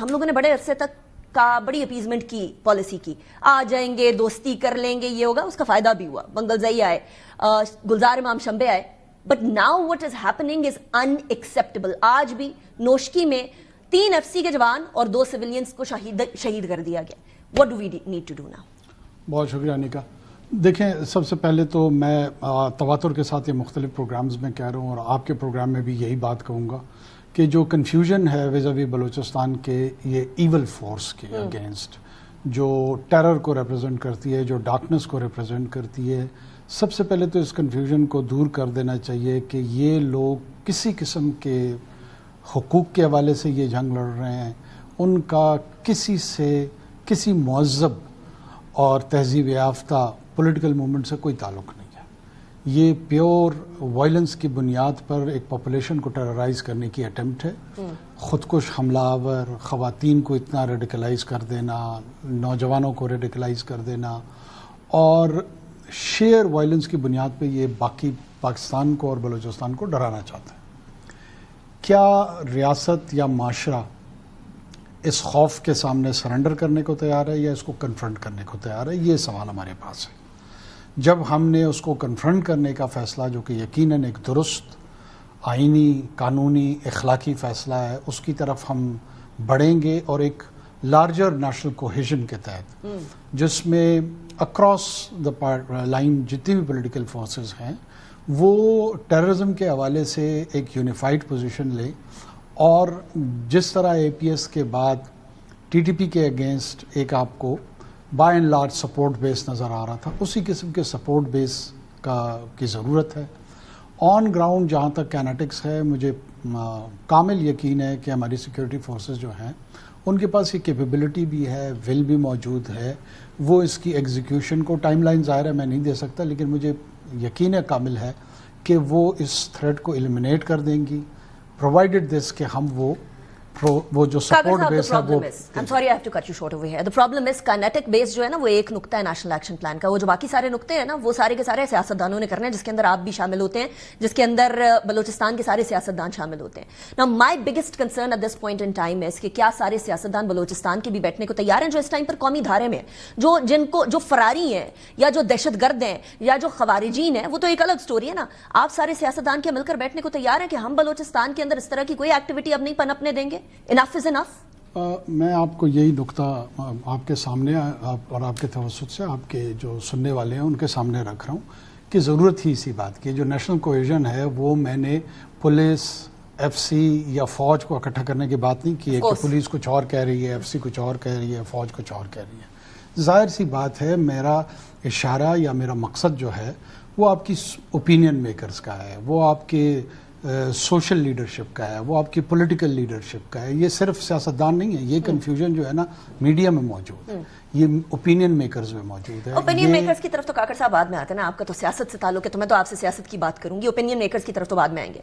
ہم لوگوں نے بڑے عرصے تک بڑی اپیزمنٹ کی پالیسی کی، آ جائیں گے دوستی کر لیں گے، یہ ہوگا، اس کا فائدہ بھی ہوا، بنگلزئی آئے، گلزار امام شمبے آئے، but now what is happening is in acceptable. آج بھی نوشکی میں 3 FC کے جوان اور 2 سویلینز کو شہید کر دیا گیا۔ What do we need to do now? بہت شکریہ انیکا۔ دیکھیں، سب سے پہلے تو میں تواتر کے ساتھ یہ مختلف پروگرامز میں کہہ رہا ہوں اور آپ کے پروگرام میں بھی یہی بات کہوں گا کہ جو کنفیوژن ہے ویزاوی بلوچستان کے یہ ایول فورس کے اگینسٹ، جو ٹیرر کو ریپرزینٹ کرتی ہے، جو ڈارکنس کو ریپرزینٹ کرتی ہے، سب سے پہلے تو اس کنفیوژن کو دور کر دینا چاہیے کہ یہ لوگ کسی قسم کے حقوق کے حوالے سے یہ جنگ لڑ رہے ہیں، ان کا کسی سے، کسی مہذب اور تہذیب یافتہ پولیٹیکل موومنٹ سے کوئی تعلق نہیں ہے۔ یہ پیور وائلنس کی بنیاد پر ایک پاپولیشن کو ٹیررائز کرنے کی اٹیمپٹ ہے، خودکش حملہ آور، خواتین کو اتنا ریڈیکلائز کر دینا، نوجوانوں کو ریڈیکلائز کر دینا، اور شیئر وائلنس کی بنیاد پہ یہ باقی پاکستان کو اور بلوچستان کو ڈرانا چاہتے ہیں۔ کیا ریاست یا معاشرہ اس خوف کے سامنے سرنڈر کرنے کو تیار ہے یا اس کو کنفرنٹ کرنے کو تیار ہے؟ یہ سوال ہمارے پاس ہے۔ جب ہم نے اس کو کنفرنٹ کرنے کا فیصلہ، جو کہ یقیناً ایک درست آئینی، قانونی، اخلاقی فیصلہ ہے، اس کی طرف ہم بڑھیں گے، اور ایک لارجر نیشنل کوہیژن کے تحت، جس میں اکراس دا لائن جتنی بھی پولیٹیکل فورسز ہیں وہ ٹیررزم کے حوالے سے ایک یونیفائڈ پوزیشن لیں، اور جس طرح APS کے بعد TTP کے اگینسٹ ایک آپ کو بائی اینڈ لارج سپورٹ بیس نظر آ رہا تھا، اسی قسم کے سپورٹ بیس کی ضرورت ہے۔ آن گراؤنڈ جہاں تک کینیٹکس ہے، مجھے کامل یقین ہے کہ ہماری سیکیورٹی فورسز جو ہیں ان کے پاس یہ کیپیبلٹی بھی ہے، ول بھی موجود ہے، وہ اس کی ایگزیکیوشن کو، ٹائم لائن ظاہر ہے میں نہیں دے سکتا، لیکن مجھے یقین کامل ہے کہ وہ اس تھریٹ کو ایلیمینیٹ کر دیں گی، پرووائڈڈ دس کہ ہم وہ جو سپورٹ بیس ہے وہ I'm sorry I have to cut you short over here. The problem is kinetic base جو ہے نا وہ ایک نقطہ ہے نیشنل ایکشن پلان کا، وہ جو باقی سارے نقطے ہیں نا وہ سارے کے سارے سیاستدانوں نے کرنا ہے، جس کے اندر آپ بھی شامل ہوتے ہیں، جس کے اندر بلوچستان کے سارے سیاستدان شامل ہوتے ہیں۔ Now my biggest concern at this point in time is کہ کیا سارے سیاستدان بلوچستان کے بھی بیٹھنے کو تیار ہیں جو اس ٹائم پر قومی دھارے میں جو فراری ہیں یا جو دہشت گرد ہیں یا جو خوارجین ہیں، وہ تو ایک الگ سٹوری ہے نا۔ آپ سارے سیاستدان کے مل کر بیٹھنے کو تیار ہیں کہ ہم بلوچستان کے اندر اس طرح کی کوئی ایکٹیویٹی اب نہیں پنپنے دیں گے؟ Enough is enough. میں آپ کو یہی نقطہ آپ کے سامنے اور آپ کے توسط سے آپ کے جو سننے والے ہیں ان کے سامنے رکھ رہا ہوں کہ ضرورت ہی اسی بات کی۔ جو نیشنل کوہیژن ہے وہ میں نے پولیس، FC یا فوج کو اکٹھا کرنے کی بات نہیں کی ہے کہ پولیس کچھ اور کہہ رہی ہے، FC کچھ اور کہہ رہی ہے، فوج کچھ اور کہہ رہی ہے۔ ظاہر سی بات ہے، میرا اشارہ یا میرا مقصد جو ہے وہ آپ کی اوپینین میکرز کا ہے، وہ آپ کے سوشل لیڈرشپ کا ہے، وہ آپ کی پولیٹیکل لیڈرشپ کا ہے۔ یہ صرف سیاستدان نہیں ہے، یہ کنفیوژن جو ہے نا میڈیا میں موجود ہے، یہ اوپینین میکرز میں موجود ہے۔ اوپینین میکرز کی طرف تو کاکڑ صاحب بعد میں آتے ہیں نا، آپ کا تو سیاست سے تعلق ہے تو میں تو آپ سے سیاست کی بات کروں گی، اوپینین میکرز کی طرف تو بعد میں آئیں گے۔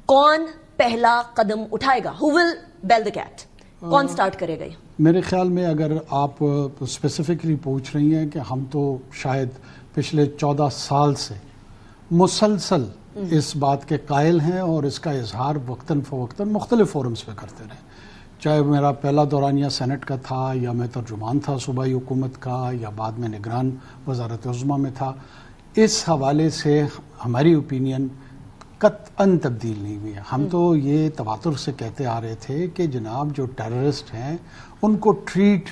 کون پہلا قدم اٹھائے گا؟ Who will bell the cat؟ کون سٹارٹ کرے گا؟ میرے خیال میں اگر آپ اسپیسیفکلی پوچھ رہی ہیں کہ ہم تو شاید پچھلے 14 سال سے مسلسل اس بات کے قائل ہیں اور اس کا اظہار وقتاً فوقتاً مختلف فورمز پہ کرتے رہے، چاہے میرا پہلا دورانیہ سینٹ کا تھا یا میں ترجمان تھا صوبائی حکومت کا یا بعد میں نگران وزارت عظمیٰ میں تھا، اس حوالے سے ہماری اوپینین قطعاً تبدیل نہیں ہوئی ہے۔ ہم تو یہ تواتر سے کہتے آ رہے تھے کہ جناب جو ٹیررسٹ ہیں ان کو ٹریٹ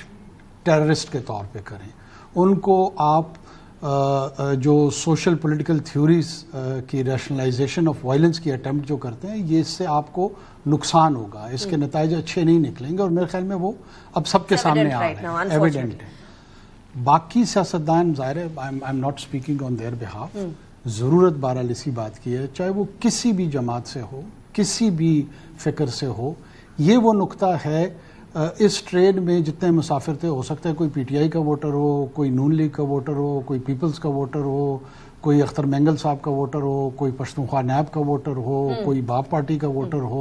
ٹیررسٹ کے طور پہ کریں، ان کو آپ جو سوشل پولیٹیکل تھیوریز کی ریشنلائزیشن آف وائلنس کی اٹیمپٹ جو کرتے ہیں، یہ اس سے آپ کو نقصان ہوگا، اس کے نتائج اچھے نہیں نکلیں گے، اور میرے خیال میں وہ اب سب کے سامنے آ رہے ہیں، ایویڈنٹ ہے۔ باقی سیاستدان، ظاہر ہے I am not speaking on their behalf, ضرورت بہرحال اسی بات کی ہے، چاہے وہ کسی بھی جماعت سے ہو، کسی بھی فکر سے ہو۔ یہ وہ نقطہ ہے، اس ٹرین میں جتنے مسافر تھے، ہو سکتا ہے کوئی PTI کا ووٹر ہو، کوئی نون لیگ کا ووٹر ہو، کوئی پیپلز کا ووٹر ہو، کوئی اختر مینگل صاحب کا ووٹر ہو، کوئی پشتونخوا نیب کا ووٹر ہو، کوئی باپ پارٹی کا ووٹر ہو۔